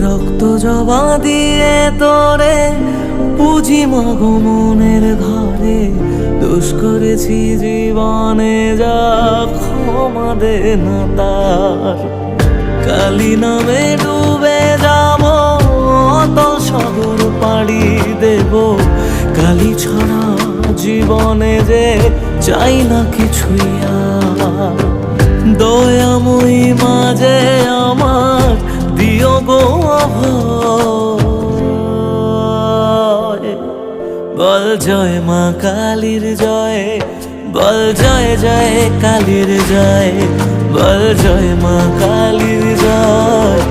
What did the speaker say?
রক্ত জবা দিয়ে তোরে পুঁজি মাগো মনের ঘরে, দোষ করেছি জীবনে যা ক্ষমা দে না তার। কালী নামে ডুবে যাব অতল সাগর পাড়ি দেব, কালী ছাড়া জীবনে যে চাই না কিছুই আর। দয়াময়ী মাঝে আমার দিও গো অভয়, বল জয় মা কালীর জয়, বল জয় জয় কালীর জয়, বল জয় মা কালীর জয়।